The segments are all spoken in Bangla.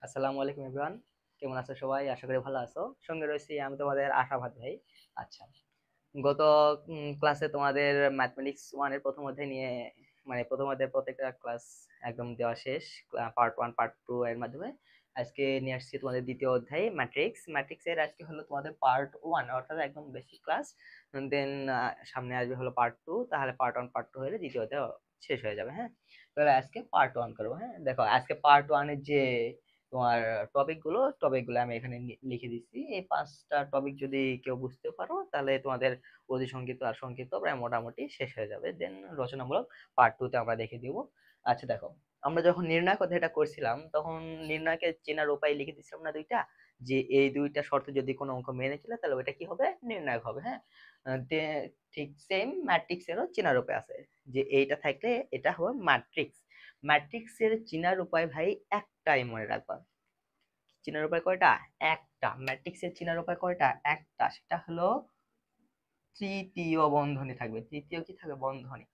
আসসালামু আলাইকুম এভরিওয়ান। কেমন আছো সবাই? আশা করি ভালো আছো। সঙ্গে রয়েছি আমি তোমাদের আশাবাদ ভাই। আচ্ছা, গত ক্লাসে তোমাদের ম্যাথমেটিক্স 1 এর প্রথম অধ্যায় নিয়ে প্রথম অধ্যায়ের প্রত্যেকটা ক্লাস একদম দেওয়া শেষ। পার্ট 1 পার্ট 2 এর মাধ্যমে আজকে নিয়ে আসছি তোমাদের দ্বিতীয় অধ্যায় ম্যাট্রিক্স। ম্যাট্রিক্স এর আজকে হলো তোমাদের পার্ট 1 অর্থাৎ একদম বেসিক ক্লাস। দেন সামনে আসবে হলো পার্ট 2, তাহলে পার্ট 1 পার্ট 2 হলে দ্বিতীয় অধ্যায় শেষ হয়ে যাবে। হ্যাঁ, তাহলে আজকে পার্ট 1 করবো। হ্যাঁ, দেখো আজকে পার্ট 1 এর যে তোমার টপিকগুলো আমি এখানে লিখে দিচ্ছি। এই 5টা টপিক যদি কেউ বুঝতে পারো তাহলে তোমাদের অতি সংক্ষিপ্ত আর সংক্ষিপ্ত প্রায় মোটামুটি শেষ হয়ে যাবে। দেন রচনামূলক পার্ট 2 তে আমরা দেখে দিব। আচ্ছা দেখো, আমরা যখন নির্ণয় অধ্যায়টা করছিলাম তখন নির্ণয়কে চেনার উপায় লিখে দিছিলাম না দুইটা, যে এই দুইটা শর্ত যদি কোনো অঙ্ক মেনে চলে তাহলে ওইটা কি হবে, নির্ণায়ক হবে। হ্যাঁ, ঠিক সেম ম্যাট্রিক্স এরও চেনার উপায় আছে, যে এইটা থাকলে এটা হবে ম্যাট্রিক্স। ম্যাট্রিক্স এর চেনার উপায় ভাই একটাই মনে রাখবা। চেনার উপায় কয়টা? একটা। ম্যাট্রিক্সের চেনার উপায় কয়টা? একটা। সেটা হলো তৃতীয় বন্ধনী থাকবে। তৃতীয় কি থাকবে? বন্ধনী।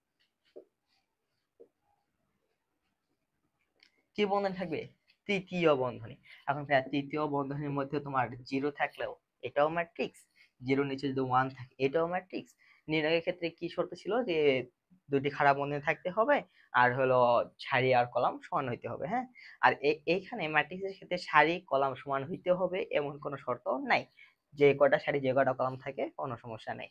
কি বন্ধনী থাকবে? তৃতীয় বন্ধনী। এখন ভাইয়া তৃতীয় বন্ধনীর মধ্যে তোমার জিরো থাকলেও এটাও ম্যাট্রিক্স, জিরো নিচে যদি ওয়ান থাকে এটাও ম্যাট্রিক্স। নির্ণয়ের ক্ষেত্রে কি শর্ত ছিল, যে দুটি খাড়া বন্ধনী থাকতে হবে আর হলো সারি আর কলাম সমান হইতে হবে। হ্যাঁ, আর এইখানে ম্যাট্রিক্সের ক্ষেত্রে সারি কলাম সমান হইতে হবে এমন কোনো শর্ত নাই। যে কয়টা সারি যে কয়টা কলাম থাকে কোনো সমস্যা নেই,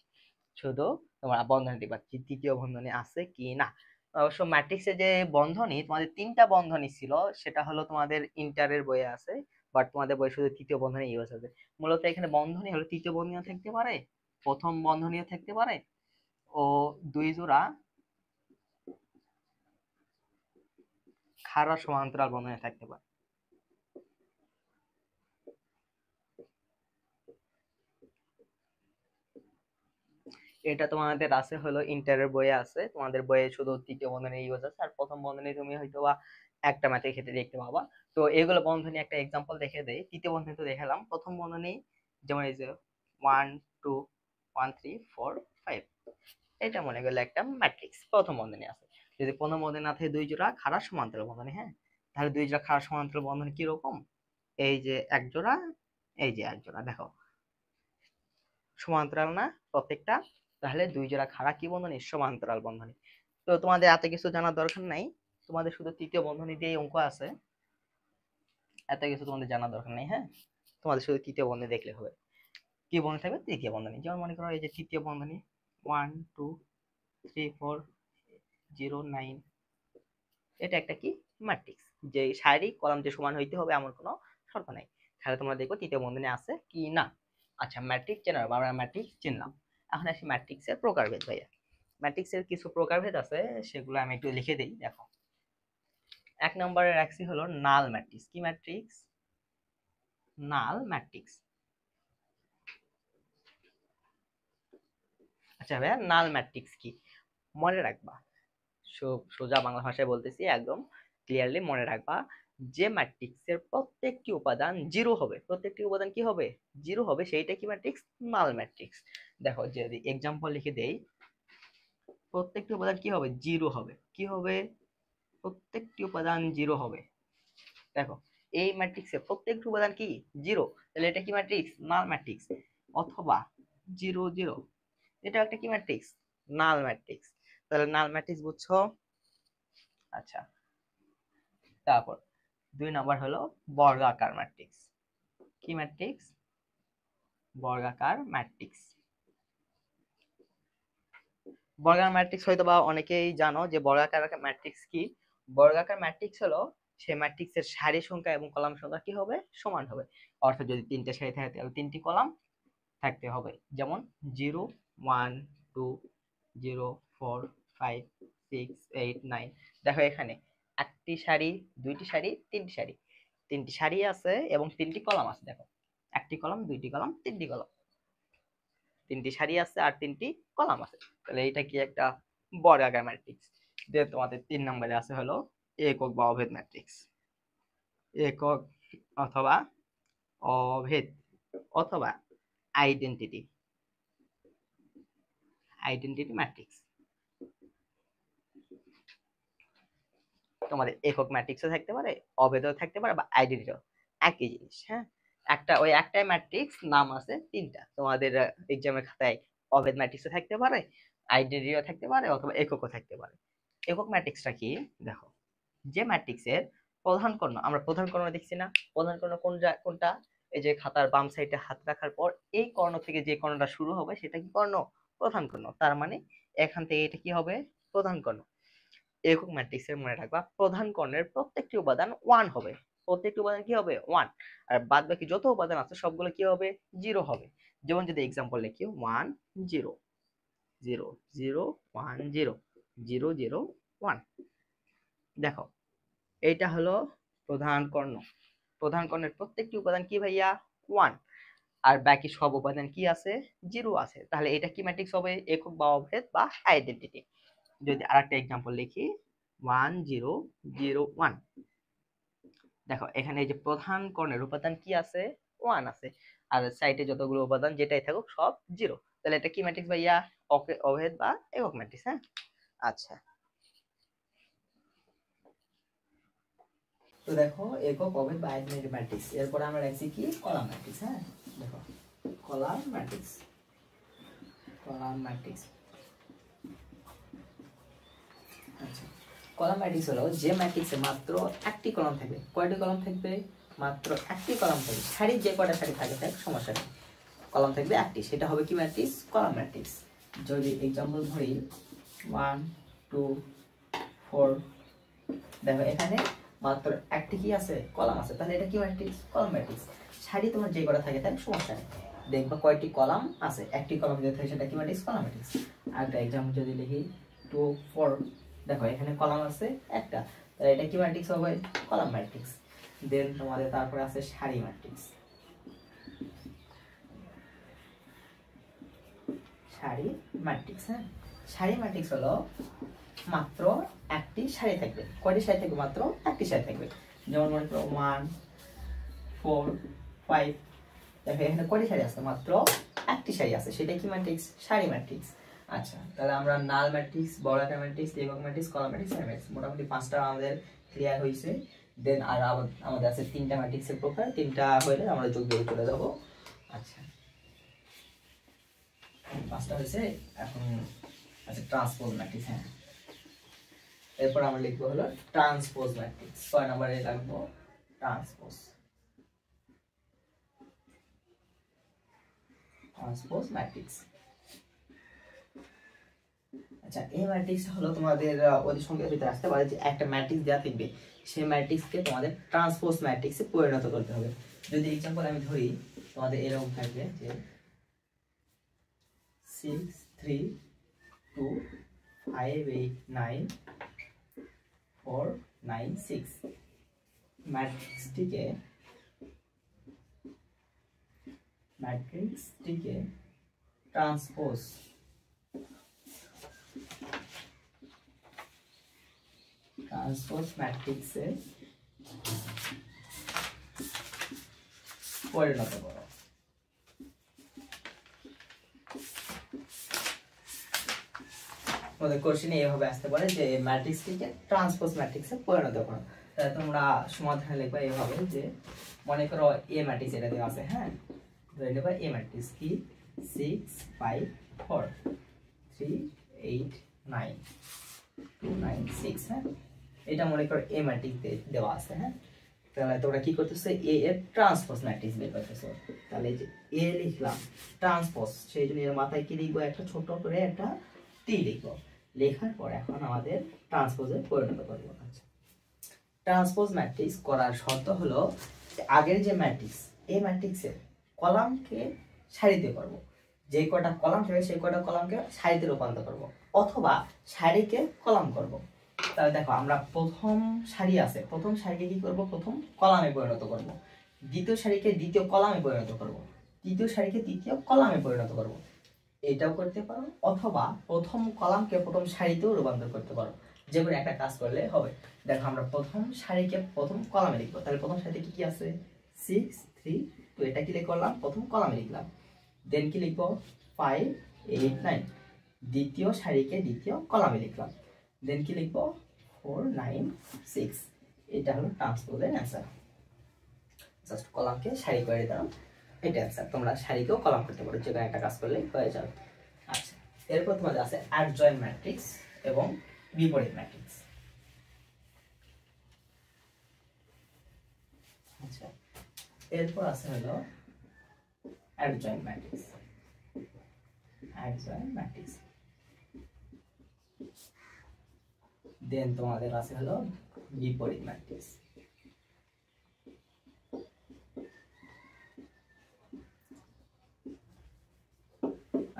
শুধু তোমার বন্ধনী দিবা তৃতীয় বন্ধনী আছে কি না। অবশ্য ম্যাট্রিক্সে যে বন্ধনী তোমাদের তিনটা বন্ধনী ছিল, সেটা হলো তোমাদের ইন্টারের বইয়ে আছে, বাট তোমাদের বই শুধু তৃতীয় বন্ধনী ইউজ আছে। মূলত এখানে বন্ধনী হলো তৃতীয় বন্ধনীও থাকতে পারে, প্রথম বন্ধনীও থাকতে পারে, ও দুই জোড়া খাড়া সমান্তরাল বন্ধনী থাকতে পারে। এটা তোমাদের আছে হলো ইন্টারের বইয়ে আছে, তোমাদের বইয়ে শুধু তৃতীয় বন্ধনী ইউজ আছে, আর প্রথম বন্ধনী তুমি হয়তো বা একটা ম্যাথের ক্ষেত্রে দেখতে পাবা। তো এগুলো বন্ধনী একটা এক্সাম্পল দেখে দেই। তৃতীয় বন্ধনী তো দেখালাম, প্রথম বন্ধনী যেমন এই যে 1 2 1 3 4 5, এটা মনে করলে একটা ম্যাট্রিক্স, প্রথম বন্ধনী আছে। যদি প্রথম বন্ধনী না থাকে দুই জোড়া খাড়া সমান্তরাল বন্ধনী, হ্যাঁ, তাহলে দুই জোড়া খাড়া সমান্তরাল বন্ধনী কি রকম? এই যে এক জোড়া, এই যে এক জোড়া, দেখো সমান্তরাল না প্রত্যেকটা, তাহলে দুই জোড়া খাড়া কি বন্ধনী? সমান্তরাল বন্ধনী। তো তোমাদের এত কিছু জানার দরকার নাই, তোমাদের শুধু তৃতীয় বন্ধনী দিয়ে অঙ্ক আছে, এত কিছু তোমাদের জানার দরকার নেই। হ্যাঁ, তোমাদের শুধু তৃতীয় বন্ধনী দেখলে হবে। কি বন্ধনী থাকবে? তৃতীয় বন্ধনী। যেমন মনে করো এই যে তৃতীয় বন্ধনী 1 2 3 4 0 9, এটা একটা কি ম্যাট্রিক্স, যে সারি কলাম যে সমান হইতে হবে এমন কোনো শর্ত নাই। তাহলে তোমরা দেখো তৃতীয় বন্ধনী আছে কি না। আচ্ছা, ম্যাট্রিক্স চেনার, আমরা ম্যাট্রিক্স চিনলাম। এখন আসি ম্যাট্রিক্সের প্রকারভেদ ভাইয়া। ম্যাট্রিক্সের কিছু প্রকারভেদ আছে, সেগুলো আমি একটু লিখে দিই। দেখো, এক নম্বরে রাখছি হলো নাল ম্যাট্রিক্স। কি ম্যাট্রিক্স? নাল ম্যাট্রিক্স। আচ্ছা ভাইয়া, নাল ম্যাট্রিক্স কি? মনে রাখবা, সোজা বাংলা ভাষায় বলতেছি, একদম ক্লিয়ারলি মনে রাখবা, যে ম্যাট্রিক্সের প্রত্যেকটি উপাদান জিরো হবে, প্রত্যেকটি উপাদান কি হবে? জিরো হবে, সেইটা কি ম্যাট্রিক্স? নাল ম্যাট্রিক্স। দেখো যদি এক্সাম্পল লিখে দেই, প্রত্যেকটি উপাদান কি হবে? জিরো হবে। কি হবে? প্রত্যেকটি উপাদান জিরো হবে। দেখো, এই ম্যাট্রিক্সের প্রত্যেকটি উপাদান কি? জিরো, তাহলে এটা কি ম্যাট্রিক্স? নাল ম্যাট্রিক্স। অথবা 0 0, এটা একটা কি ম্যাট্রিক্স? নাল ম্যাট্রিক্স। তাহলে নাল ম্যাট্রিক্স বুঝছো? আচ্ছা, তারপর 2 নম্বর হলো বর্গাকার ম্যাট্রিক্স। কি ম্যাট্রিক্স? বর্গাকার ম্যাট্রিক্স। বর্গাকার ম্যাট্রিক্স হয়তো বা অনেকেই জানো যে বর্গাকার ম্যাট্রিক্স কি। বর্গাকার ম্যাট্রিক্স হলো সেই ম্যাট্রিক্সের সারি সংখ্যা এবং কলাম সংখ্যা কি হবে? সমান হবে। অর্থাৎ যদি তিনটে সারি থাকে তাহলে তিনটি কলাম থাকতে হবে। যেমন 0 1 2 0 4 5 6 8 9। দেখো এখানে একটি সারি, দুইটি সারি, তিনটি সারি, তিনটি সারি আছে এবং তিনটি কলাম আছে। দেখো, একটি কলাম, দুইটি কলাম, তিনটি কলাম, তিনটি সারি আছে আর তিনটি কলাম আছে। তাহলে এটা কি? একটা বর্গাকার ম্যাট্রিক্স। দিয়ে তোমাদের 3 নম্বরে আছে হলো একক বা অভেদ ম্যাট্রিক্স। একক অথবা অভেদ অথবা আইডেন্টিটি, আইডেন্টিটি ম্যাট্রিক্স। তোমাদের একক ম্যাট্রিক্সও থাকতে পারে, অভেদও থাকতে পারে, বা আইডেন্টিটিও। একই জিনিস। হ্যাঁ, ওই একটাই ম্যাট্রিক্স, নাম আছে তিনটা। তোমাদের এক্সামের খাতায় অভেদ ম্যাট্রিক্সও থাকতে পারে, আইডেন্টিটিও থাকতে পারে, অথবা এককও থাকতে পারে। একক ম্যাট্রিক্সটা কি? দেখো, যে ম্যাট্রিক্সের প্রধান কর্ণ, আমরা প্রধান কর্ণ দেখছি না? প্রধান কর্ণ কোনটা? এই যে খাতার বাম সাইডে হাত রাখার পর এই কর্ণ থেকে যে কর্ণটা শুরু হবে সেটা কি কর্ণ? প্রধান কর্ণ। তার মানে এখান থেকে এটা কি হবে? প্রধান কর্ণ। একক ম্যাট্রিক্সের মনে রাখবা, প্রধান কর্ণের প্রত্যেকটি উপাদান 1 হবে। প্রত্যেকটি উপাদান কি হবে? 1। আর বাদ বাকি যত উপাদান আছে সবগুলো কি হবে? 0 হবে। যেমন যদি एग्जांपल লিখি 1 0 0 0 1 0 0 0 1। দেখো, এইটা হলো প্রধান কর্ণ। প্রধান কর্ণের প্রত্যেকটি উপাদান কি ভাইয়া? 1। আর বাকি সব উপাদান কি আছে? 0 আছে। তাহলে এটা কি ম্যাট্রিক্স হবে? একক বা অভেদ বা আইডেন্টিটি। যদি আরেকটা एग्जांपल লিখি 1 0 0 1। দেখো, এখানে এই যে প্রধান কর্ণের উপাদান কি আছে? 1 আছে। আর সাইডে যতগুলো উপাদান যেটাই থাকুক সব 0। তাহলে এটা কি ম্যাট্রিক্স ভাইয়া? অভেদ বা একক ম্যাট্রিক্স। হ্যাঁ, আচ্ছা। তো দেখো, একক, অভেদ বা আইডেন্টিটি ম্যাট্রিক্স। এরপর আমরা রাখছি কি? Column matrix. হ্যাঁ, দেখো, কলাম ম্যাট্রিক্স। কলাম ম্যাট্রিক্স, আচ্ছা। কলাম ম্যাট্রিক্স হলো যে ম্যাট্রিক্সে মাত্র একটি কলাম থাকবে। কয়টি কলাম থাকবে? মাত্র একটি কলাম থাকবে। সারি যে কয়টা সারি থাকে তার সমস্যা নেই, কলাম থাকবে একটি, সেটা হবে কি ম্যাট্রিক্স? Column matrix. যদি एग्जांपल ধরি 1 2 4, দেখো এখানে মাত্র একটি কি আছে? কলাম আছে। তাহলে এটা কি ম্যাট্রিক্স? Column matrix. সারি তোমার যে কয়টা থাকে তার সমস্যা নেই, দেখবা কয়টি কলাম আছে, একটি কলাম যদি থাকে সেটা কি ম্যাট্রিক্স? Column matrix. আর একটা एग्जांपल যদি লিখি 2 4, দেখো এখানে কলাম আছে একটা, তাহলে এটা কি ম্যাট্রিক্স হবে? Column matrix. দেন তোমাদের তারপরে আছে সারি ম্যাট্রিক্স। সারি ম্যাট্রিক্স। হ্যাঁ, সারি ম্যাট্রিক্স হলো মাত্র একটি সারি থাকবে। কয়টি সারি থাকবে? মাত্র একটি সারি থাকবে। যেমন মনে করো 1 4 5, দেখো এখানে কয়টি সারি আছে? মাত্র একটি সারি আছে, সেটা কি ম্যাট্রিক্স? সারি ম্যাট্রিক্স। আচ্ছা, তাহলে আমরা নাল ম্যাট্রিক্স, বর্গাকার ম্যাট্রিক্স, একক ম্যাট্রিক্স, কলাম ম্যাট্রিক্স, সারি ম্যাট্রিক্স, মোটামুটি 5টা আমাদের ক্লিয়ার হয়েছে। দেন আর আমাদের আছে 3টা ম্যাট্রিক্সের প্রকার। 3টা হলে আমরা যোগ বিয়োগ চলে যাব। আচ্ছা, 5টা হয়েছে এখন। আচ্ছা, ট্রান্সপোজ ম্যাট্রিক্স। হ্যাঁ, এরপর আমরা লিখবো হলো ট্রান্সপোজ ম্যাট্রিক্স। 6 নম্বরে লিখবো ট্রান্সপোজ। Transpose matrix. আচ্ছা, এই ম্যাট্রিক্সটা হলো তোমাদের অধিসংখ্যার ভিতরে আসতে পারে যে একটা ম্যাট্রিক্স দেওয়া থাকবে, সেই ম্যাট্রিক্সকে তোমাদের ট্রান্সপোজ ম্যাট্রিক্সে পরিণত করতে হবে। যদি एग्जांपल আমি ধরি, তোমাদের এরকম থাকবে যে 6 3 2 5 8 9 4 9 6। ম্যাট্রিক্সটিকে ট্রান্সপোজ ম্যাট্রিক্সে পরিণত করো। আমাদের কোশ্চেনে এইভাবে আসতে পারে যে ম্যাট্রিক্সটিকে ট্রান্সপোজ ম্যাট্রিক্সে পরিণত করো। তাহলে তোমরা সমাধানে লিখবা এইভাবে যে, মনে করো এ ম্যাট্রিক্স এটা দেওয়া আছে। হ্যাঁ, ধরে নেবা এ ম্যাট্রিক্স কি? 6 5 4 3 8 9 2 9 6। হ্যাঁ, এটা মনে করো এ ম্যাট্রিক্স দেওয়া আছে। হ্যাঁ, তাহলে তোমরা কি করতেছো? এ এর ট্রান্সপোজ ম্যাট্রিক্স বের করতেছো। তাহলে যে এ লিখলাম ট্রান্সপোজ, সেই জন্য এর মাথায় কি লিখবো? একটা ছোট করে একটা টি লিখবো। লেখার পর এখন আমাদের ট্রান্সপোজে পরিণত করব। আচ্ছা, ট্রান্সপোজ ম্যাট্রিক্স করার শর্ত হলো আগের যে ম্যাট্রিক্স, এই ম্যাট্রিক্সের কলামকে সারিতে করব। যে কয়টা কলাম থাকে সেই কয়টা কলামকে সারিতে রূপান্তর করব, অথবা সারিকে কলাম করব। তাহলে দেখো, আমরা প্রথম সারি আছে, প্রথম সারিকে কি করব? প্রথম কলামে পরিণত করব। দ্বিতীয় সারিকে দ্বিতীয় কলামে পরিণত করব। তৃতীয় সারিকে তৃতীয় কলামে পরিণত করব। এটাও করতে পারো, অথবা প্রথম কলামকে প্রথম সারিতেও রূপান্তর করতে পারো। যে কোনো একটা কাজ করলে হবে। দেখো, আমরা প্রথম সারিকে প্রথম কলামে লিখবো। তাহলে প্রথম সারিতে কি কি আছে? 6 3, তো এটা কি লিখলাম? প্রথম কলামে লিখলাম। দেন কি লিখবো? 5 8 9, দ্বিতীয় সারিকে দ্বিতীয় কলামে লিখলাম। দেন কি লিখবো? 4 9 6। এটা হলো ট্রান্সপোজের অ্যান্সার। জাস্ট কলামকে সারি করে দাও, এটা অ্যান্সার। তোমরা সারিকেও কলাম করতে পারো, যে কোনো একটা কাজ করলে হয়ে যাবে। আচ্ছা, এরপর তোমাদের আছে অ্যাডজয়েন্ট ম্যাট্রিক্স এবং বিপরীত ম্যাট্রিক্স। আচ্ছা, এরপর আছে হলো অ্যাডজয়েন্ট ম্যাট্রিক্স। অ্যাডজয়েন্ট ম্যাট্রিক্স দেন তোমাদের আছে হলো বিপরীত ম্যাট্রিক্স।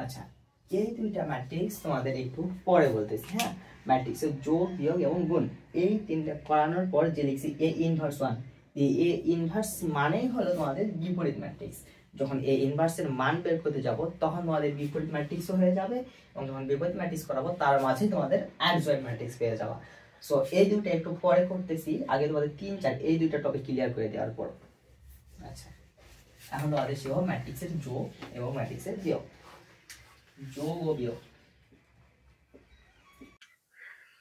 আচ্ছা, এই দুইটা ম্যাট্রিক্স তোমাদের একটু পরে বলতেছি, হ্যাঁ। ম্যাট্রিক্সের যোগ, বিয়োগ এবং গুণ, এই তিনটা করানোর পর যে লিখছি এ ইনভার্স 1, এই এ ইনভার্স মানেই হলো তোমাদের বিপরীত ম্যাট্রিক্স। যখন এ ইনভার্সের মান বের করতে যাব তখন তোমাদের বিপরীত ম্যাট্রিক্সও হয়ে যাবে, এবং যখন বিপরীত ম্যাট্রিক্স করাবো তার মাঝে তোমাদের অ্যাডজয়েন্ট ম্যাট্রিক্স পেয়ে যাওয়া। সো এই দুটো একটু পরে করতেছি, আগে তোমাদের 3, 4 এই দুইটা টপিক ক্লিয়ার করে দেওয়ার পর। আচ্ছা, এখন তোমাদের শিখব ম্যাট্রিক্সের যোগ এবং ম্যাট্রিক্সের বিয়োগ। যোগ ও বিয়োগ।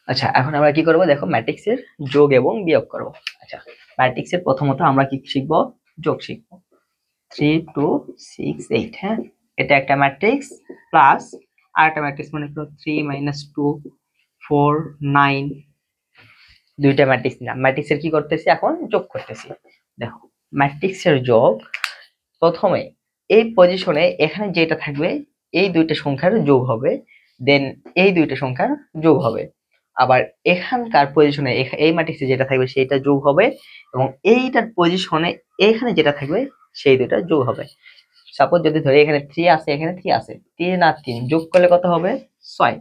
আচ্ছা, এখন আমরা কি করব দেখো, ম্যাট্রিক্সের যোগ এবং বিয়োগ করব। আচ্ছা, ম্যাট্রিক্সের প্রথমত আমরা কি শিখব, যোগ শিখব। 3 2 6 8, হ্যাঁ, এটা একটা ম্যাট্রিক্স প্লাস আরেকটা ম্যাট্রিক্স, মনে করো 3 2 4 9, দুইটা ম্যাট্রিক্স নিলাম। ম্যাট্রিক্সের কি করতেছি, এখন যোগ করতেছি। দেখো, ম্যাট্রিক্সের যোগ, প্রথমে এই পজিশনে এখানে যেটা থাকবে এই দুইটা সংখ্যার যোগ হবে, দেন এই দুইটা সংখ্যার যোগ হবে। আবার এখানকার পজিশনে এই ম্যাট্রিক্সে যেটা থাকবে সেটা যোগ হবে, এবং এইটার পজিশনে এখানে যেটা থাকবে সেই দুইটা যোগ হবে। সাপোজ যদি ধরি এখানে 3 আছে, এখানে 3 আছে, 3 আর 3 যোগ করলে কত হবে, 6।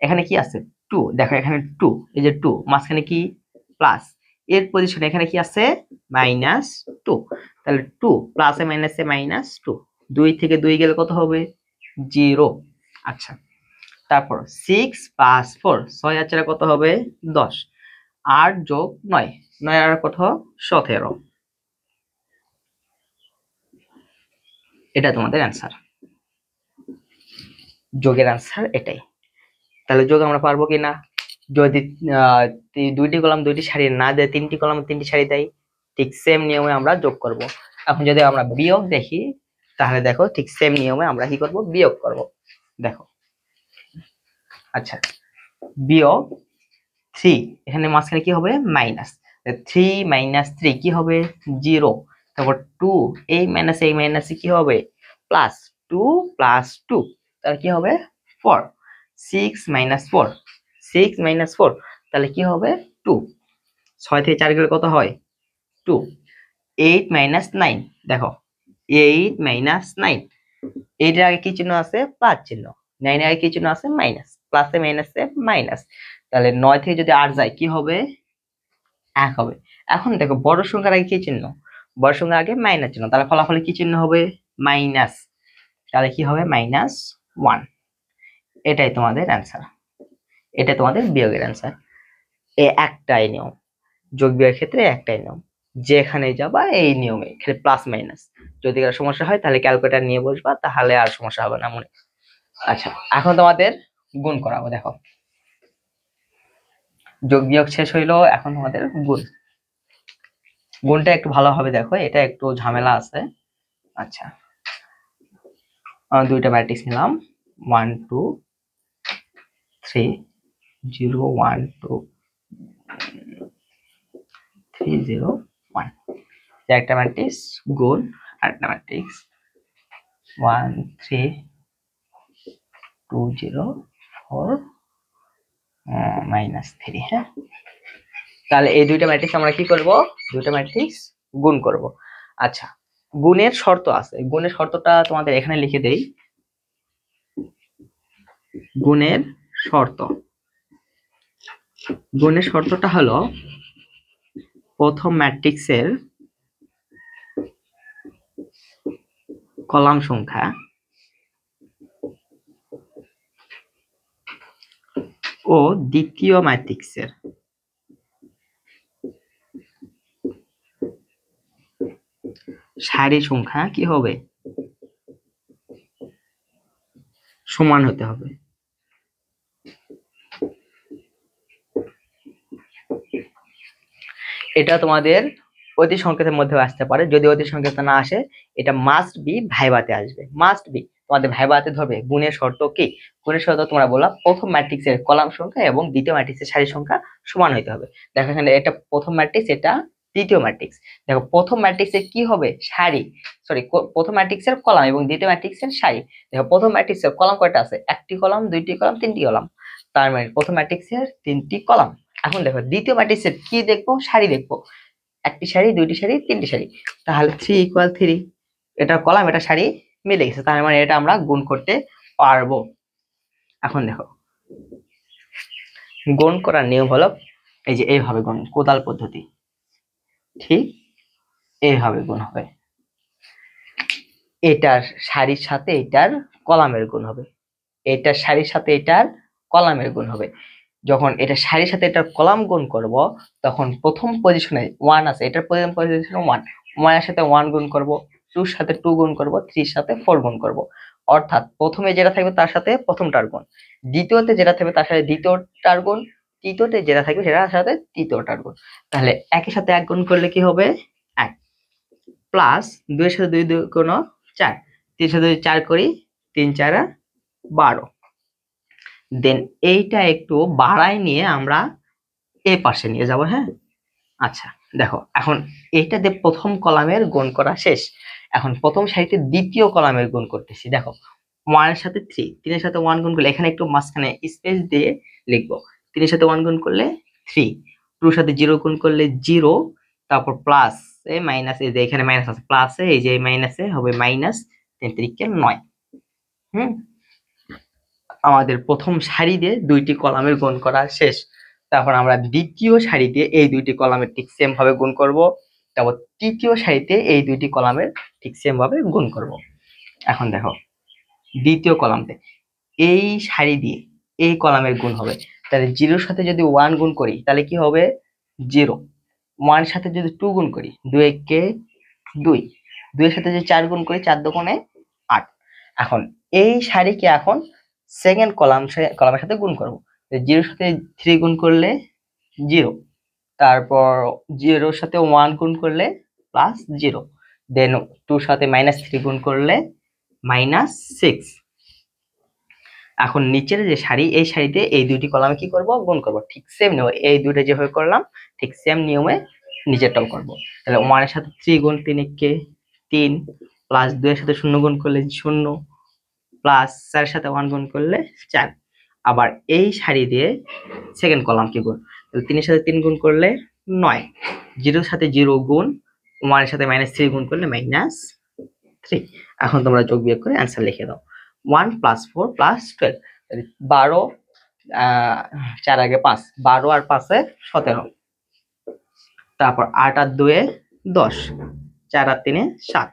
এখানে কি আছে, 2, দেখো এখানে 2, এই যে 2 মাঝখানে কি প্লাস, এর পজিশনে এখানে কি আছে -2, তাহলে 2 প্লাসে মাইনাসে -2, 2 থেকে 2 গেলে কত হবে 0। আচ্ছা, তারপর 6 + 4, 6 আর 4 কত হবে 10, 8 যোগ 9, 9 আর কত 17। এটা তোমাদের অ্যান্সার, যোগের অ্যান্সার এটাই। তাহলে যোগ আমরা পারবো কিনা, যদি দুইটি কলাম দুইটি সারি না দেয়, তিনটি কলাম তিনটি সারি দেয়, ঠিক সেম নিয়মে আমরা যোগ করব। এখন যদি আমরা বিয়োগ দেখি, তাহলে দেখো ঠিক সেম নিয়মে আমরা কি করব, বিয়োগ করব। দেখো, আচ্ছা, বিয়োগ 3, এখানে মাঝখানে কি হবে মাইনাস, 3 - 3 কি হবে 0। তারপর 2, এই মাইনাসে কি হবে প্লাস, 2 + 2 তাহলে কি হবে 4। 6 - 4, 6 - 4 তাহলে কি হবে 2। 6 থেকে 4 গেলে কত হয় 2। 8 - 9, দেখো 8 - 9, 8 এর আগে কি চিহ্ন আছে, প্লাস চিহ্ন, 9 এর আগে কি চিহ্ন আছে, মাইনাস, প্লাসে মাইনাসে মাইনাস, তাহলে 9 থেকে যদি 8 যায় কি হবে 1 হবে। এখন দেখো বড় সংখ্যার আগে কি চিহ্ন, বড় সংখ্যার আগে মাইনাস চিহ্ন, তাহলে ফলাফলে কি চিহ্ন হবে মাইনাস, তাহলে কি হবে -1। এটাই তোমাদের অ্যান্সার, এটা তোমাদের বিয়োগের অ্যান্সার। একটাই নিয়ম, যোগ বিয়োগের ক্ষেত্রে একটাই নিয়ম, যেখানে যাবা এই নিয়মে, খালি প্লাস মাইনাস। যদি কারো সমস্যা হয় তাহলে ক্যালকুলেটর নিয়ে বসবা, তাহলে আর সমস্যা হবে না মনে। আচ্ছা, এখন তোমাদের গুণ করাবো। দেখো, যোগ বিয়োগ শেষ হইলো, এখন তোমাদের গুণ। গুণটা একটু ভালোভাবে দেখো, এটা একটু ঝামেলা আছে। আচ্ছা, দুইটা ম্যাট্রিক্স নিলাম, 1 2 3 0 1 2 3 0 1, একটা ম্যাট্রিক্স গুণ আরেকটা ম্যাট্রিক্স 1 3 2 0 4 -3, হ্যাঁ। তাহলে এই দুইটা ম্যাট্রিক্স আমরা কি করব, দুইটা ম্যাট্রিক্স গুণ করব। আচ্ছা, গুণের শর্ত আছে, গুণের শর্তটা তোমাদের এখানে লিখে দেই। গুণের শর্ত, গুণের শর্তটা হলো প্রথম ম্যাট্রিক্সের কলাম সংখ্যা ও দ্বিতীয় ম্যাট্রিক্সের সারি সংখ্যা কি হবে, সমান হতে হবে। এটা তোমাদের অতি সংকেতের মধ্যেও আসতে পারে। যদি অতি সংকেত না আসে, এটা মাস্ট বি ভাইভাতে আসবে, মাস্ট বি। তোমাদের ভাইভাতে ধরবে গুণের শর্ত কি? গুণের শর্ত তোমরা বললাম প্রথম ম্যাট্রিক্সের কলাম সংখ্যা এবং দ্বিতীয় ম্যাট্রিক্সের সারি সংখ্যা সমান হইতে হবে। দেখো এখানে এটা প্রথম ম্যাট্রিক্স, এটা দ্বিতীয় ম্যাট্রিক্স। দেখো প্রথম ম্যাট্রিক্সে কি হবে? সারি, সরি, প্রথম ম্যাট্রিক্সের কলাম এবং দ্বিতীয় ম্যাট্রিক্সের সারি। দেখো প্রথম ম্যাট্রিক্সের কলাম কয়টা আছে? একটি কলাম, দুইটি কলাম, তিনটি কলাম। তার মানে প্রথম ম্যাট্রিক্সের তিনটি কলাম। এখন দেখো দ্বিতীয় ম্যাট্রিক্সের কি দেখবো? সারি দেখবো। একটি সারি, দুইটি সারি, তিনটি সারি। তাহলে 3 = 3, এটা কলাম, এটা সারি মিলে গেছে। তার মানে এটা আমরা গুণ করতে পারবো। এখন দেখো গুণ করার নিয়ম হলো এই যে এইভাবে গুণ, কোদাল পদ্ধতি। ঠিক এইভাবে গুণ হবে। এটার সারির সাথে এটার কলামের গুণ হবে, এটার সারির সাথে এটার কলামের গুণ হবে। যখন এটা সারির সাথে এটার কলাম গুণ করব, তখন প্রথম পজিশনে 1 আছে, এটার প্রথম পজিশনে 1, 1 এর সাথে 1 গুণ করব, 2 এর সাথে 2 গুণ করব, 3 এর সাথে 4 গুণ করব। অর্থাৎ প্রথমে যেটা থাকবে তার সাথে প্রথমটার গুণ, দ্বিতীয়তে যেটা থাকবে তার সাথে দ্বিতীয়টার গুণ, তৃতীয়তে যেটা থাকবে সেটার সাথে তৃতীয়টার গুণ। তাহলে একের সাথে 1 গুণ করলে কি হবে? 1, প্লাস 2 এর সাথে 2 গুণ 4, 3 এর সাথে 4 করি, 3 4 12। দেন এইটা একটু বাড়ায় নিয়ে আমরা এই পাশে নিয়ে যাব। হ্যাঁ, আচ্ছা দেখো এখন এইটা দিয়ে প্রথম কলামের গুণ করা শেষ। এখন প্রথম সারিতে দ্বিতীয় কলামের গুণ করতেছি। দেখো 1 এর সাথে 3, 3 এর সাথে 1 গুণ করলে এখানে একটু মাঝখানে স্পেস দিয়ে লিখবো। 3 এর সাথে 1 গুণ করলে 3, 2 এর সাথে 0 গুণ করলে 0, তারপর প্লাস এ মাইনাস, এই যে এখানে মাইনাস আছে, প্লাস এ এই যে মাইনাসে হবে মাইনাস 3 3 9। হুম, আমাদের প্রথম সারি দিয়ে দুইটি কলামের গুণ করা শেষ। তারপর আমরা দ্বিতীয় সারিতে এই দুইটি কলামের ঠিক সেম ভাবে গুণ করব। তারপর তৃতীয় সারিতে এই দুইটি কলামের ঠিক সেম ভাবে গুণ করব। এখন দেখো দ্বিতীয় কলামতে এই সারি দিয়ে এই কলামের গুণ হবে। তাহলে 0 এর সাথে যদি 1 গুণ করি তাহলে কি হবে? 0। 1 এর সাথে যদি 2 গুণ করি, 2 একে 2, 2 এর সাথে যদি 4 গুণ করি, 4 দুগুণে 8। এখন এই সারিকে এখন সেকেন্ড কলামের সাথে গুণ করব। 0 এর সাথে 3 গুণ করলে 0, তারপর 0 এর সাথে 1 গুণ করলে প্লাস 0, দেন 2 এর সাথে -3 গুণ করলে -6। এখন নিচের যে সারি, এই সারিতে এই দুইটি কলামে কি করব? গুণ করব। ঠিক সেম নিয়মে এই দুইটা যেভাবে করলাম ঠিক সেম নিয়মে নিচেরটাও করব। তাহলে 1 এর সাথে 3 গুণ 3 একে 3, প্লাস 2 এর সাথে 0 গুণ করলে 0, প্লাস 4 এর সাথে 1 গুণ করলে 4। আবার এই সারি দিয়ে সেকেন্ড কলাম কি গুণ? তাহলে 3 এর সাথে 3 গুণ করলে 9, 0 এর সাথে 0 গুণ, 1 এর সাথে -3 গুণ করলে -3। এখন তোমরা যোগ বিয়োগ করে आंसर লিখে দাও। 1 + 4 + 12, 12, 4 আগে 5, 12 আর 5 এ 17, তারপর 8 আর 2 এ 10, 4 আর 3 এ 7।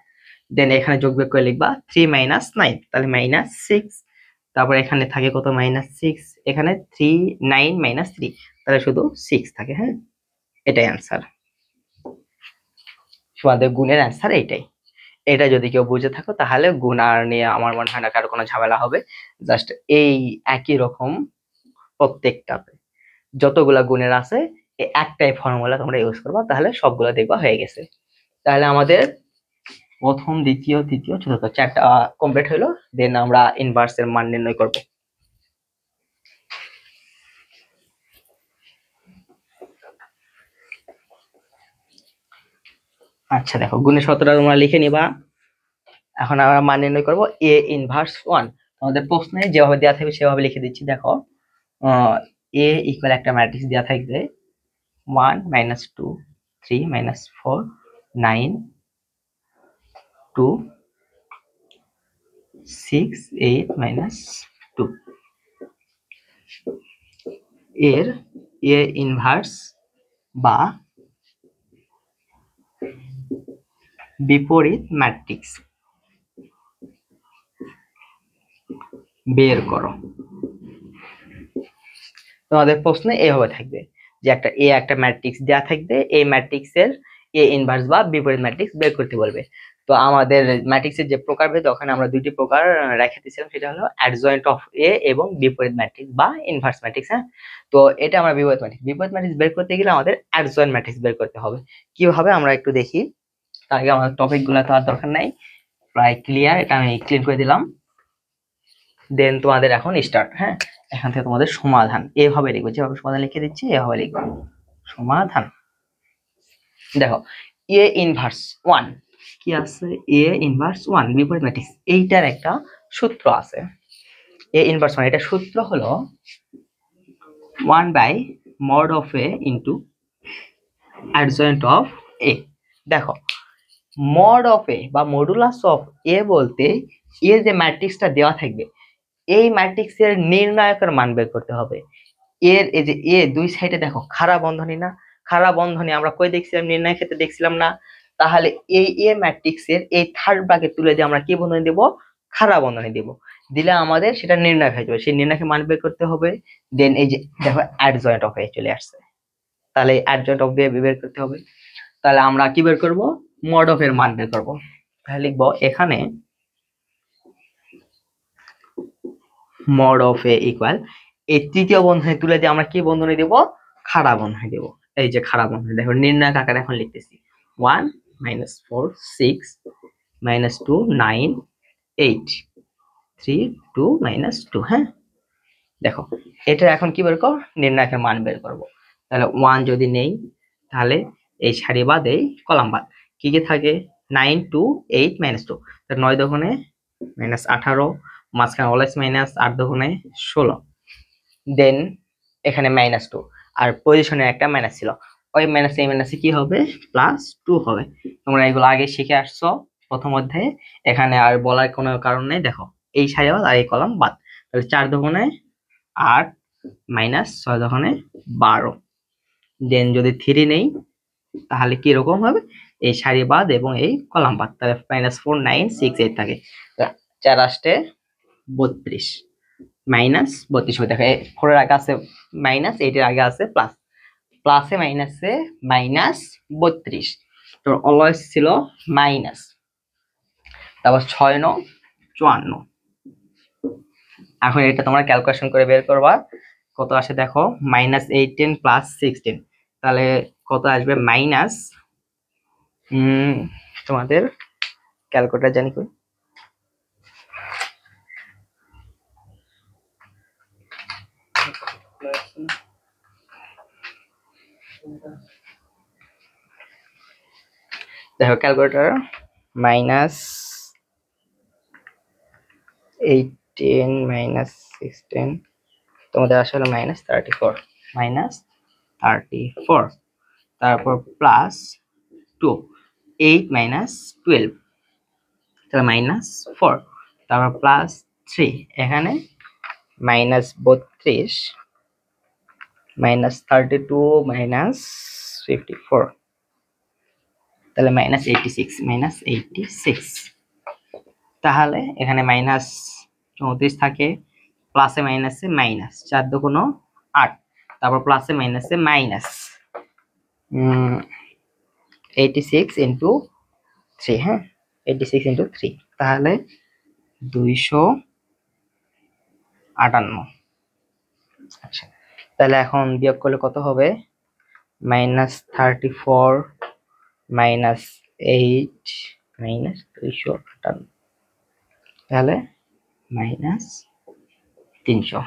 দেন এখানে যোগ বিয়োগ করে লিখবা 3 - 9, তাহলে -6। তারপর এখানে থাকে কত? -6। এখানে 3 9 - 3, তাহলে শুধু 6 থাকে। হ্যাঁ, এটাই आंसर। তোমাদের গুণের आंसर এইটাই। এটা যদি কেউ বুঝে থাকো তাহলে গুণ আর নিয়ে আমার মনে হয় না কারো কোনো ঝামেলা হবে। জাস্ট এই একই রকম প্রত্যেকটাতে যতগুলা গুণের আছে এই একটাই ফর্মুলা তোমরা ইউজ করবা, তাহলে সবগুলো দেখবা হয়ে গেছে। তাহলে আমাদের প্রথম, দ্বিতীয়, তৃতীয়, চতুর্থ 4টা কমপ্লিট হলো। দেন আমরা ইনভার্স এর মান নির্ণয় করব। আচ্ছা দেখো গুণের সূত্রটা তোমরা লিখে নিবা। এখন আমরা মান নির্ণয় করব a ইনভার্স 1। আমাদের প্রশ্নে যেভাবে দেওয়া থাকবে সেভাবে লিখে দিচ্ছি। দেখো a ইকুয়াল একটা ম্যাট্রিক্স দেওয়া থাকবে 1 - 2 3 - 4 9 2 6 8 - 2। এর a ইনভার্স বা বিপরীত ম্যাট্রিক্স বের করো। তোমাদের প্রশ্নে এভাবে থাকবে যে একটা ম্যাট্রিক্স দেওয়া থাকবে, এই ম্যাট্রিক্সের এ ইনভার্স বা বিপরীত ম্যাট্রিক্স বের করতে বলবে। তো আমাদের ম্যাট্রিক্সের যে প্রকারভেদ, ওখানে আমরা দুইটি প্রকার রেখে দিয়েছিলাম, সেটা হলো অ্যাডজয়েন্ট অফ এ এবং বিপরীত ম্যাট্রিক্স বা ইনভার্স ম্যাট্রিক্স। হ্যাঁ, তো এটা আমরা বিপরীত ম্যাট্রিক্স বের করতে গেলে আমাদের অ্যাডজয়েন্ট ম্যাট্রিক্স বের করতে হবে। কিভাবে আমরা একটু দেখি। তার আগে আমাদের টপিক গুলা তো আর দরকার নাই, প্রায় ক্লিয়ার, এটা আমি ক্লিন করে দিলাম। দেন তোমাদের এখন স্টার্ট। হ্যাঁ, এখান থেকে তোমাদের সমাধান এভাবে লিখবো, যেভাবে সমাধান লিখে দিচ্ছি এভাবে লিখবো সমাধান। দেখো, এ ইনভার্স 1 কি আছে, এ ইনভার্স 1 বিপরীত ম্যাট্রিক্স, এইটার একটা সূত্র আছে। এ ইনভার্স 1 এটা সূত্র হলো 1 by mod of A into adjoint of A. দেখো, মড অফ এ বা মডুলাস অফ এ বলতে এ যে ম্যাট্রিক্সটা দেওয়া থাকবে, এই ম্যাট্রিক্সের নির্ণায়কের মান বের করতে হবে। এর এই যে এ দুই সাইডে দেখো খাড়া বন্ধনী না, খাড়া বন্ধনী আমরা কই দেখছিলাম, নির্ণয় ক্ষেত্রে দেখছিলাম না। তাহলে এই এ ম্যাট্রিক্সের এই থার্ড ব্র্যাকেট তুলে দিয়ে আমরা কি বন্ধনী দেব, খাড়া বন্ধনী দেব, দিলে আমাদের সেটা নির্ণয় হয়ে যাবে। সেই নির্ণয়কে মান বের করতে হবে। দেন এই যে দেখো অ্যাডজয়েন্ট অফ এ চলে আসছে, তাহলে অ্যাডজয়েন্ট অফ এ বের করতে হবে। তাহলে আমরা কি বের করব, মড অফ এর মান বের করব। তাহলে লিখবো এখানে মড অফ এ ইকুয়াল, এই তৃতীয় বন্ধনী তুলে দিয়ে আমরা কি বন্ধনী দেব, খাড়া বন্ধনী দেব। এই যে খাড়া বন্ধনী, দেখো নির্ণায়ক আকারে এখন লিখতেছি 1 - 4 6 - 2 9 8 3 2 - 2। হ্যাঁ, দেখো এটা এখন কি বের করব, নির্ণায়কের মান বের করব। তাহলে 1 যদি নেই, তাহলে এই সারি বাদ এই কলাম বাদ কি কি থাকে, 9 2 8 - 2, তাহলে 9 দোকানে -18, মাঝখানে অলওয়েজ মাইনাস, 8 দোকানে 16, দেন এখানে -2, আর পজিশনে একটা মাইনাস ছিল, ওই মাইনাস এই মাইনাসে কি হবে, +2 হবে। তোমরা এগুলো আগে শিখে আসছো প্রথম অধ্যায়ে, এখানে আর বলার কোনো কারণ নেই। দেখো এই সারি বাদ আর এই কলাম বাদ, তাহলে 4 দোকানে 8 -6 দোকানে 12, দেন যদি 3 নেই তাহলে কি রকম হবে, এই সারি বাদ এবং এই কলাম বাদ, তাহলে -4 9 6 8 থাকে, 4 আসতে 32, -32 হবে। দেখো 4 এর আগে আছে মাইনাস, 8 এর আগে আছে প্লাস, প্লাসে মাইনাসে -32, তো অলওয়েজ ছিল মাইনাস। তারপর 6 9 54, এখন এটা তোমরা ক্যালকুলেশন করে বের করবা কত আসে। দেখো -18 + 16, তাহলে কত আসবে, মাইনাস তোমাদের ক্যালকুলেটর জানি কই, দেখো ক্যালকুলেটর -18 - 16 তোমাদের আসলে -34, -34, তারপর +2 8 - 12, তাহলে -4, তারপর +3, এখানে -32 -32 -54, তাহলে -86, তাহলে এখানে -34 থাকে, প্লাসে মাইনাসে মাইনাস, 4 দুগুণ 8, তারপর প্লাসে মাইনাসে মাইনাস 86 ইন্টু 3। হ্যাঁ, 86 ইন্টু 3, তাহলে 258। আচ্ছা, তাহলে এখন বিয়োগ করলে কত হবে, -34 -8 -258, তাহলে -300।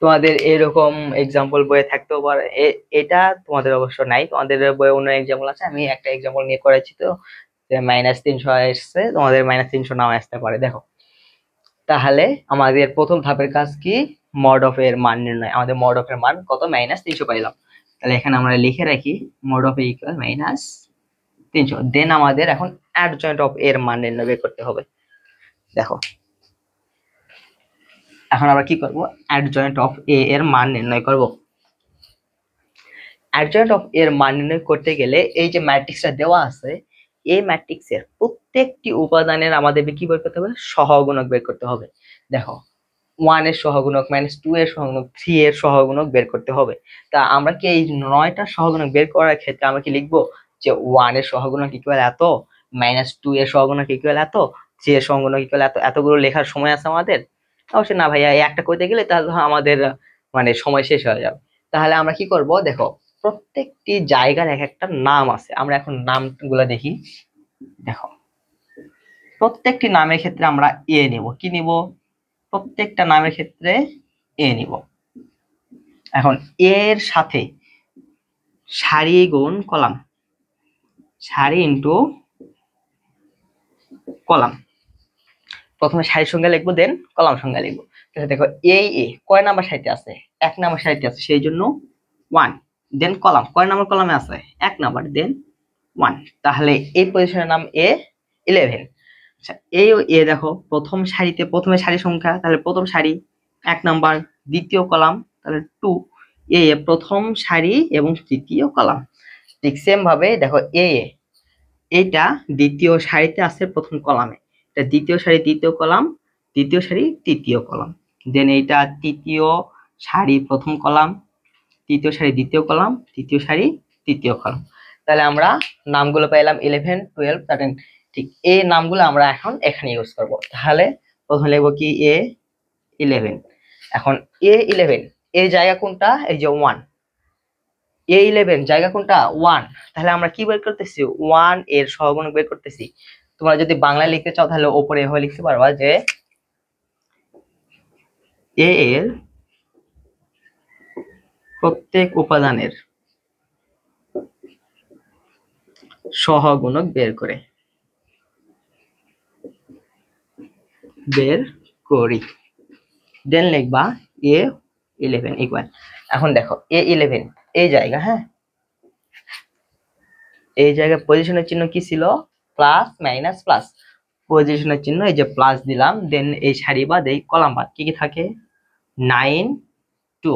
তোমাদের এরকম এক্সাম্পল বইয়ে থাকতেও পারে, এটা তোমাদের অবশ্য নাই, তোমাদের বইয়ে অন্য এক্সাম্পল আছে, আমি একটা এক্সাম্পল নিয়ে করেছি, তো -300 আসছে, তোমাদের -300 নাও আসতে পারে। দেখো, তাহলে আমাদের প্রথম ধাপের কাজ কি, মড অফ এর মান নির্ণয়। আমাদের মড অফ এর মান কত, -300 পাইলাম, তাহলে এখানে আমরা লিখে রাখি মড অফ এ ইকুয়াল -300। দেন আমাদের এখন অ্যাডজয়েন্ট অফ এর মান নির্ণয় বের করতে হবে। দেখো এখন আমরা কি করব, অ্যাডজয়েন্ট অফ এ এর মান নির্ণয় করব। অ্যাডজয়েন্ট অফ এর মান নির্ণয় করতে গেলে এই যে ম্যাট্রিক্সটা দেওয়া আছে, এই ম্যাট্রিক্সের প্রত্যেকটি উপাদানের আমাদের কি বের করতে হবে, সহগুণক বের করতে হবে। দেখো 1 এর সহগুণক, -2 এর সহগুণক, 3 এর সহগুণক বের করতে হবে। তা আমরা কি এই 9টা সহগুণক বের করার ক্ষেত্রে আমরা কি লিখবো, যে 1 এর সহগুণক ইকুয়াল এত, -2 এর সহগুণক ইকুয়াল এত, 3 এর সহগুণক ইকুয়াল এত, এতগুলো লেখার সময় আছে আমাদের? অবশ্যই না ভাইয়া, এই একটা করতে গেলে তাহলে আমাদের মানে সময় শেষ হয়ে যাবে। তাহলে আমরা কি করব, দেখো প্রত্যেকটি জায়গার এক একটা নাম আছে, আমরা এখন নামগুলো দেখি। দেখো প্রত্যেকটি নামের ক্ষেত্রে আমরা এ নিব, কি নিব, প্রত্যেকটা নামের ক্ষেত্রে এ নিব। এখন এর সাথে সারি গুণ কলাম, সারি ইনটু কলাম, প্রথমে সারির সংখ্যা লিখবো, দেন কলাম সংখ্যা লিখবো। তাহলে দেখো এই এ কয় নাম্বার সারিতে আছে, 1 নাম্বার সারিতে আছে, সেই জন্য 1, দেন কলাম কয় নাম্বার কলামে আছে, 1 নাম্বার, দেন 1। তাহলে এই পজিশনের নাম এ 11। আচ্ছা এই এ দেখো প্রথম সারিতে, প্রথমে সারি সংখ্যা, তাহলে প্রথম সারি 1 নাম্বার, দ্বিতীয় কলাম তাহলে 2, এ প্রথম সারি এবং তৃতীয় কলাম। ঠিক সেম ভাবে দেখো এইটা দ্বিতীয় সারিতে আছে প্রথম কলামে, এটা দ্বিতীয় সারি দ্বিতীয় কলাম, দ্বিতীয় সারি তৃতীয় কলাম, দেন এইটা তৃতীয় সারি প্রথম কলাম, তৃতীয় সারি দ্বিতীয় কলাম, তৃতীয় সারি তৃতীয় কলাম। তাহলে আমরা নামগুলো পাইলাম 11, 12, 13। ঠিক এই নামগুলো আমরা এখন এখানে ইউজ করব। তাহলে প্রথমে লিখবো কি A11। এখন A11 এই জায়গা কোনটা, এই যে 1, A11 জায়গা কোনটা 1। তাহলে আমরা কি বের করতেছি, 1 এর সহগুণক বের করতেছি। তোমরা যদি বাংলা লিখতে চাও তাহলে উপরে এভাবে লিখতে পারবা যে এ এর প্রত্যেক উপাদানের সহগুণক বের করি, দেন লিখবা A11 ইকুয়াল। এখন দেখো A11 এই জায়গা, হ্যাঁ এই জায়গায় পজিশনের চিহ্ন কি ছিল, প্লাস মাইনাস প্লাস, পজিশনের চিহ্ন এই যে প্লাস দিলাম, দেন এই সারি বাদ এই কলাম বাদ কি কি থাকে, 9 2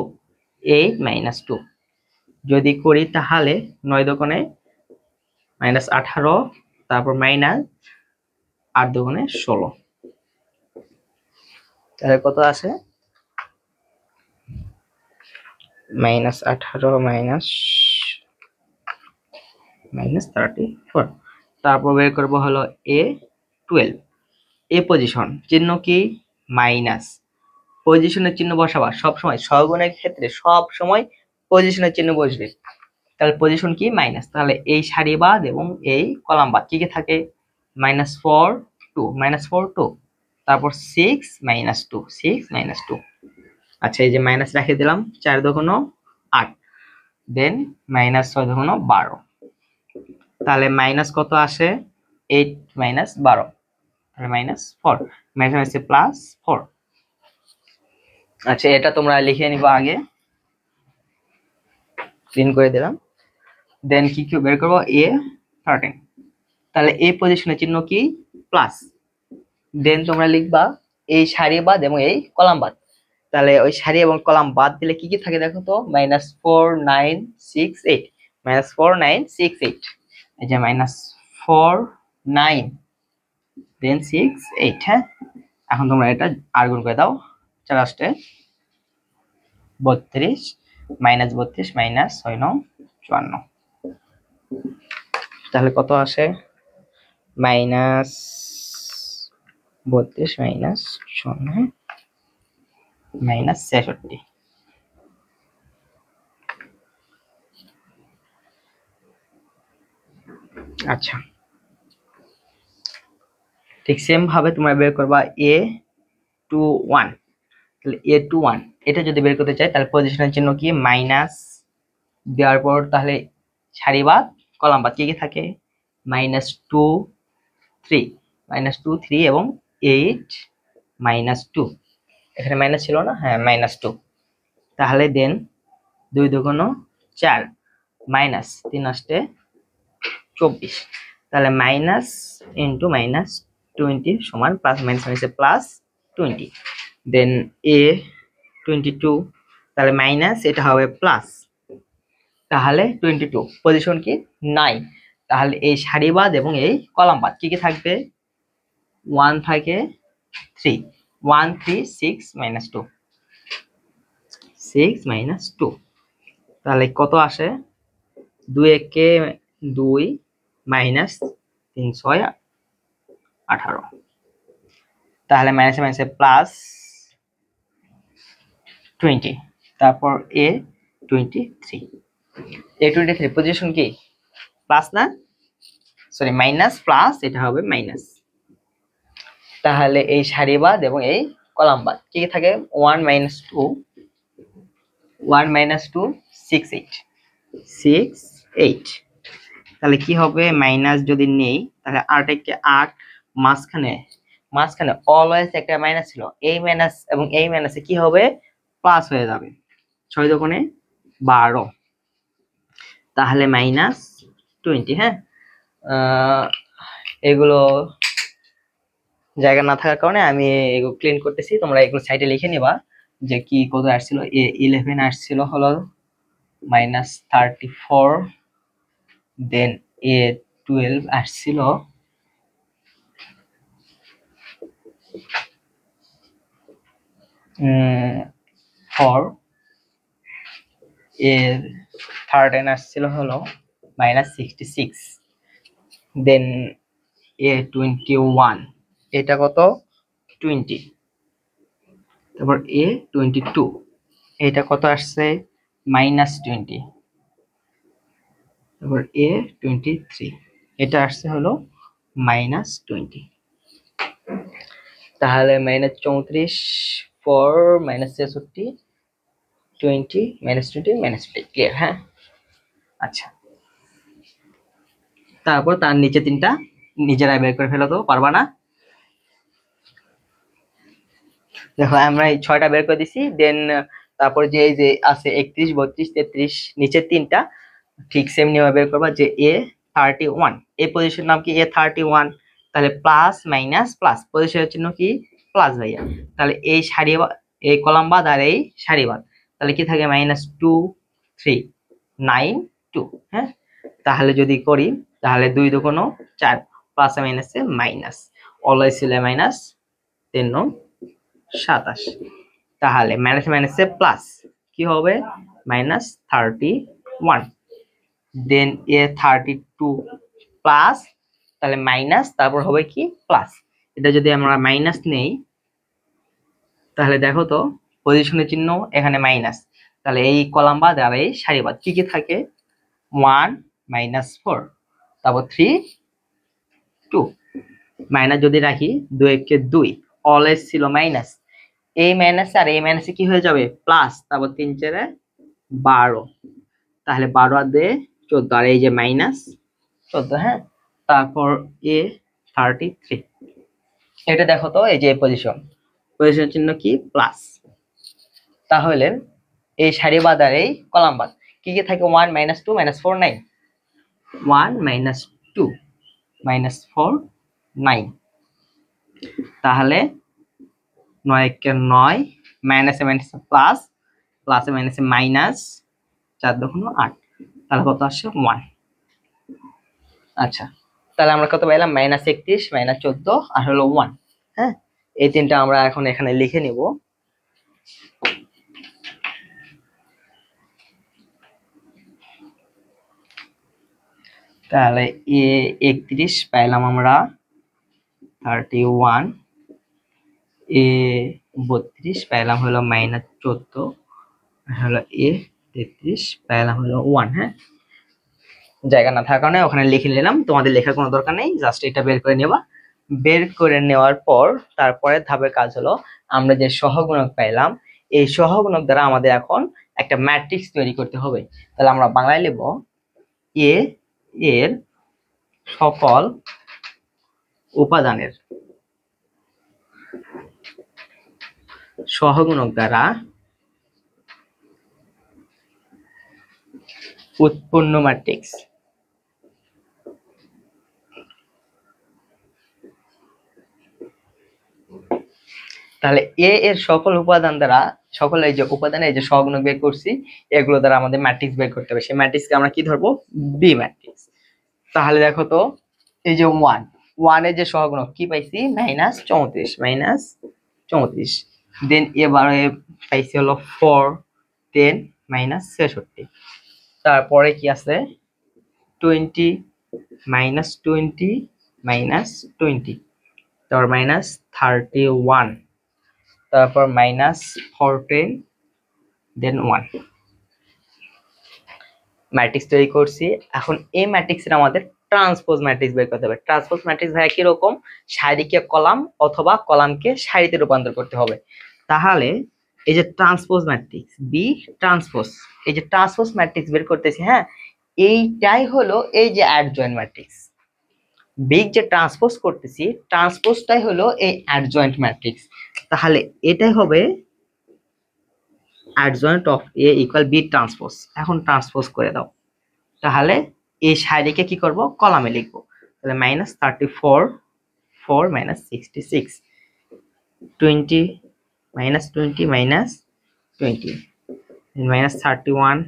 8 -2 যদি করি তাহলে 9 দোকানে -18, তারপর -8 দোকানে 16, তাহলে কত আসে, -18 -34। তারপর বের করব হলো A12, এ পজিশন চিহ্ন কি মাইনাস, পজিশনের চিহ্ন বসাবা সবসময়, সহগুণের ক্ষেত্রে সব সময় পজিশনের চিহ্ন বসবে। তাহলে পজিশন কি মাইনাস, তাহলে এই সারি বাদ এবং এই কলাম বাদ কি কি থাকে, -4 2 -4 2, তারপর 6 -2 6 -2। আচ্ছা এই যে মাইনাস রেখে দিলাম, 4 দোকানো 8, দেন -6 দোকানো 12, তাহলে মাইনাস কত আসে, 8 -12, তাহলে -4, মাইনাস হচ্ছে +4। আচ্ছা এটা তোমরা লিখে নিবা আগে, ক্লিন করে দিলাম। দেন কি কি বের করবো, A13, তাহলে এই পজিশনের চিহ্ন কি প্লাস, দেন তোমরা লিখবা এই সারি বাদ এবং এই কলাম বাদ। তাহলে ওই সারি এবং কলাম বাদ দিলে কি কি থাকে দেখো তো, -4 9 6 8, -4 9 6 8, এই যে -4 9 দেন 6 8। হ্যাঁ এখন তোমরা এটা আর গুণ করে দাও, চার আসতে 32 -32 -6 9 54, তাহলে কত আসে, -32 -6 -66। আচ্ছা ঠিক সেম ভাবে তোমরা বের করবা A21, তাহলে A21 এটা যদি বের করতে চাই তাহলে পজিশনের চিহ্ন কি মাইনাস দেওয়ার পর তাহলে সারি বাদ কলাম বাদ কি কি থাকে, -2 3 -2 3 এবং 8 -2, এখানে মাইনাস ছিল না, হ্যাঁ -2, তাহলে দেন 2 দুগুণ 4 -3 আসতে 24, তাহলে মাইনাস ইন্টু -20 সমান প্লাস মাইনাস হয়েছে +20, দেন A22 তাহলে মাইনাস এটা হবে প্লাস, তাহলে 22 পজিশন কি 9, তাহলে এই সারি বাদ এবং এই কলাম বাদ কি কি থাকবে, 1 থাকে 3 1 3 6 -2 6 -2, তাহলে কত আসে, 2 একে 2 মাইনাস 3 6 18, তাহলে মাইনাসে মাইনাসে প্লাস 20, তারপর a 23, a 23 পজিশন কি প্লাস না, সরি মাইনাস প্লাস, এটা হবে মাইনাস। তাহলে এই সারিবাদ এবং এই কলাম বাদ কি থাকে 1 মাইনাস 2 1 মাইনাস 2 6 8 6 8, তাহলে কি হবে মাইনাস যদি নেই তাহলে 8 কে 8, মাঝখানে মাঝখানে অলওয়েজ একটা মাইনাস ছিল, এই মাইনাস এবং এই মাইনাসে কি হবে প্লাস হয়ে যাবে, 6 দোকানে 12, তাহলে মাইনাস 20। হ্যাঁ, এগুলো জায়গা না থাকার কারণে আমি এগুলো ক্লিন করতেছি, তোমরা এগুলো সাইডে লিখে নিবা যে কি কত আসছিল। A11 আসছিল হলো -34, দেন A12 আসছিল 4, A13 আসছিল হলো -66, দেন A21 এটা কত 20, তারপর A22 এটা কত আসছে -20, তারপর A23 এটা আসছে হলো -20, তাহলে -34 4 -66 20 -20 -20 ক্লিয়ার। হ্যাঁ, আচ্ছা, তারপর তার নিচে তিনটা নিজেরাই বের করে ফেলো, তো পারবা না? দেখো আমরা এই 6টা বের করে দিছি, দেন তারপর যে এই যে আছে 31 32 33 নিচে তিনটা ঠিক সেম নিয়মে বের করবা যে A31, এই পজিশন নাম কি A31, তাহলে প্লাস মাইনাস প্লাস, পজিশনের চিহ্ন কি প্লাস ভাইয়া, তাহলে এই সারি এই কলাম বাদ আর এই সারি বাদ, তাহলে কি থাকে -2 3 9 2। হ্যাঁ, তাহলে যদি করি তাহলে 2 দুগুণ 4, প্লাস মাইনাসে মাইনাস, অলওয়েজ ছিল মাইনাস, 3 27, তাহলে মাইনাস মাইনাসে প্লাস কি হবে -31, দেন A32 প্লাস, তাহলে মাইনাস তারপর হবে কি প্লাস, এটা যদি আমরা মাইনাস নেই তাহলে দেখো তো পজিশনের চিহ্ন এখানে মাইনাস, তাহলে এই কলাম বাদ আর এই সারি বাদ কি কি থাকে 1 -4, তারপর 3 2, মাইনাস যদি রাখি 2 একে 2, অলওয়েজ ছিল মাইনাস, এই মাইনাস আর এই মাইনাসে কি হয়ে যাবে প্লাস, তারপর 3 4 12, তাহলে 12 আর 2 14, আর এই যে মাইনাস 14। হ্যাঁ, তারপর A33 এটা দেখো তো এই যে পজিশন চিহ্ন কি প্লাস, তাহলে এই সারি বাদ আর এই কলাম বাদ কি কি থাকে 1 -2 -4 9, 1 -2 -4 9, তাহলে 9 একে 9, মাইনাসে মাইনাসে প্লাস, প্লাসে মাইনাসে মাইনাস, 4 দুগুণ 8, তাহলে কত আসছে 1। আচ্ছা, তাহলে আমরা কত পাইলাম -31 -14 আর হলো 1। হ্যাঁ, এই তিনটা আমরা এখন এখানে লিখে নিব। তাহলে A31 পাইলাম আমরা 31, A32 পাইলাম হলো -14, হলো A33 পাইলাম হলো 1। হ্যাঁ, জায়গা না থাকার কারণে ওখানে লিখে নিলাম, তোমাদের লেখার কোনো দরকার নেই, জাস্ট এটা বের করে নেবা। বের করে নেওয়ার পর তারপরে ধাপের কাজ হলো আমরা যে সহগুণক পাইলাম এই সহগুণক দ্বারা আমাদের এখন একটা ম্যাট্রিক্স তৈরি করতে হবে। তাহলে আমরা বাংলায় লিখব এ এর সকল উপাদানের সহগুণক দ্বারা উৎপন্ন ম্যাট্রিক্স। তাহলে এ এর সকল উপাদান দ্বারা, সকল এই যে উপাদানে এই যে সহগুণক বের করছি এগুলো দ্বারা আমাদের ম্যাট্রিক্স বের করতে হবে। সেই ম্যাট্রিক্সকে আমরা কি ধরবো বি ম্যাট্রিক্স। তাহলে দেখো তো এই যে 1 এর যে সহগুণক কি পাইছি -34, দেন এবারে পাইছি হলো 4, দেন -66, তারপরে কি আছে 20 minus 20 minus 20, তারপর মাইনাস 31, তারপর মাইনাস 14, দেন 1। ম্যাট্রিক্স তৈরি করছি। এখন এই ম্যাট্রিক্সের আমাদের ট্রান্সপোজ ম্যাট্রিক্স বের করতে হবে। ট্রান্সপোজ ম্যাট্রিক্স ভাই একই রকম, সারিকে কলাম অথবা কলামকে সারিতে রূপান্তর করতে হবে। তাহলে এই যে ট্রান্সপোজ ম্যাট্রিক্স বি ট্রান্সপোজ, এই যে ট্রান্সপোজ ম্যাট্রিক্স বের করতেছি, হ্যাঁ, এইটাই হলো এই যে অ্যাডজয়েন্ট ম্যাট্রিক্স। বি যে ট্রান্সপোজ করতেছি, ট্রান্সপোজটাই হলো এই অ্যাডজয়েন্ট ম্যাট্রিক্স। তাহলে এটাই হবে adjoint of A equal B transpose. এখন ট্রান্সপোজ করে দাও, তাহলে এই সারিকে কি করব, কলামে লিখব। তাহলে minus 34 4 minus 66, 20 minus 20 minus 20, minus 31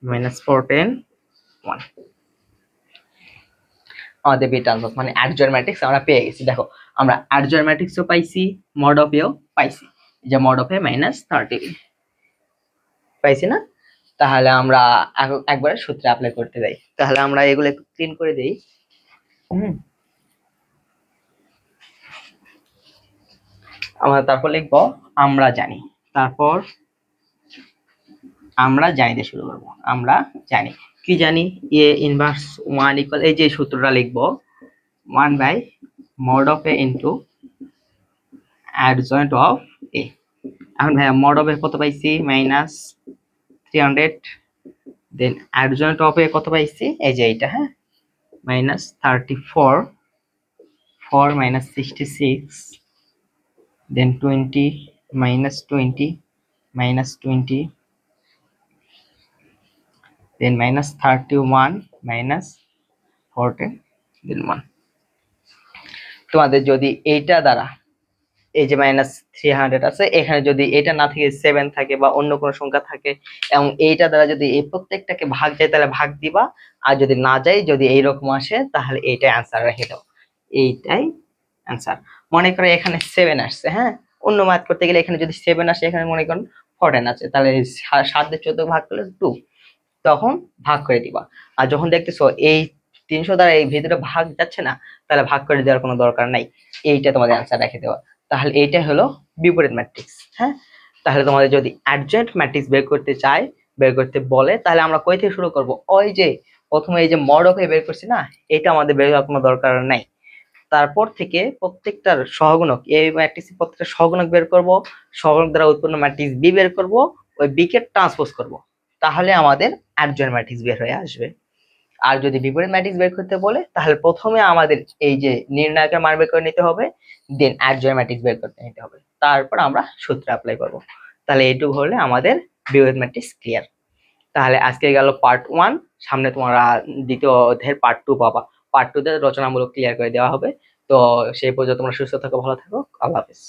minus 14 1। আমাদের বি ট্রান্সপোজ মানে অ্যাডজয়েন্ট ম্যাট্রিক্স আমরা পেয়ে গেছি। দেখো আমরা অ্যাডজয়েন্ট ম্যাট্রিক্সও পাইছি, মড অফ এও পাইছি, যে মড অফ এ মাইনাস 30 পাইছি না। তাহলে আমরা একবারে সূত্রে অ্যাপ্লাই করতে যাই। তাহলে আমরা এগুলো একটু ক্লিন করে দেই। আমরা তারপর লিখবো আমরা জানি, তারপর আমরা জানি দিয়ে শুরু করবো। আমরা জানি কি জানি, এ ইনভার্স 1 ইকুয়াল, এই যে সূত্রটা লিখবো 1 by mod of A into adjoint of A. এখন ভাইয়া মড অফ এ কত পাইছি, minus 300, then adjoint of A কত পাইছি, এই যে এইটা, হ্যাঁ, minus 34 4 minus 66, then 20 minus 20 minus 20, then minus 31 minus 14, then 1। তোমাদের যদি এইটা দ্বারা এই যে মাইনাস 300 আছে, এখানে যদি এটা না থাকে 7 থাকে বা অন্য কোনো সংখ্যা থাকে এবং এইটা দ্বারা যদি এই প্রত্যেকটাকে ভাগ যায় তাহলে ভাগ দিবা, আর যদি না যায়, যদি এইরকম আসে তাহলে এইটাই অ্যান্সার রেখে দাও, এইটাই অ্যান্সার। মনে করো এখানে 7 আসছে, হ্যাঁ, অন্য ম্যাথ করতে গেলে এখানে যদি 7 আসে, এখানে মনে করেন 14 আছে, তাহলে 7 দিয়ে 14 ভাগ করলে 2, তখন ভাগ করে দিবা। আর যখন দেখতেছো এই 300 দ্বারা এই ভিতরে ভাগ যাচ্ছে না, তাহলে ভাগ করে দেওয়ার কোনো দরকার নাই, এইটা তোমাদের অ্যান্সার রেখে দেওয়া। তাহলে এইটা হলো বিপরীত ম্যাট্রিক্স। হ্যাঁ, তাহলে তোমাদের যদি অ্যাডজয়েন্ট ম্যাট্রিক্স বের করতে চায়, বের করতে বলে, তাহলে আমরা কই থেকে শুরু করব, ওই যে প্রথমে এই যে মড অফ এ বের করছি না, এটা আমাদের বের করার কোনো দরকার নাই। তারপর থেকে প্রত্যেকটার সহগুণক, এই ম্যাট্রিক্সের প্রত্যেকটা সহগুণক বের করব, সহগুণক দ্বারা উৎপন্ন ম্যাট্রিক্স বি বের করব, ওই বি কে ট্রান্সপোজ করব, তাহলে আমাদের অ্যাডজয়েন্ট ম্যাট্রিক্স বের হয়ে আসবে। আর যদি বিপরীত ম্যাট্রিক্স বের করতে বলে, তাহলে প্রথমে আমাদের এই যে নির্ণায়কের মান বের করে নিতে হবে, দেন অ্যাডজয়েন্ট ম্যাট্রিক্স বের করতে নিতে হবে, তারপর আমরা সূত্র অ্যাপ্লাই করব। তাহলে এইটুকু হলে আমাদের বিপরীত ম্যাট্রিক্স ক্লিয়ার। তাহলে আজকে গেল পার্ট 1, সামনে তোমরা দ্বিতীয় অধ্যায়ের পার্ট 2 পাবা। পার্ট 2 তে রচনামূলক ক্লিয়ার করে দেওয়া হবে। তো সেই পর্যন্ত তোমরা সুস্থ থাকো, ভালো থাকো, আল্লাহ হাফেজ।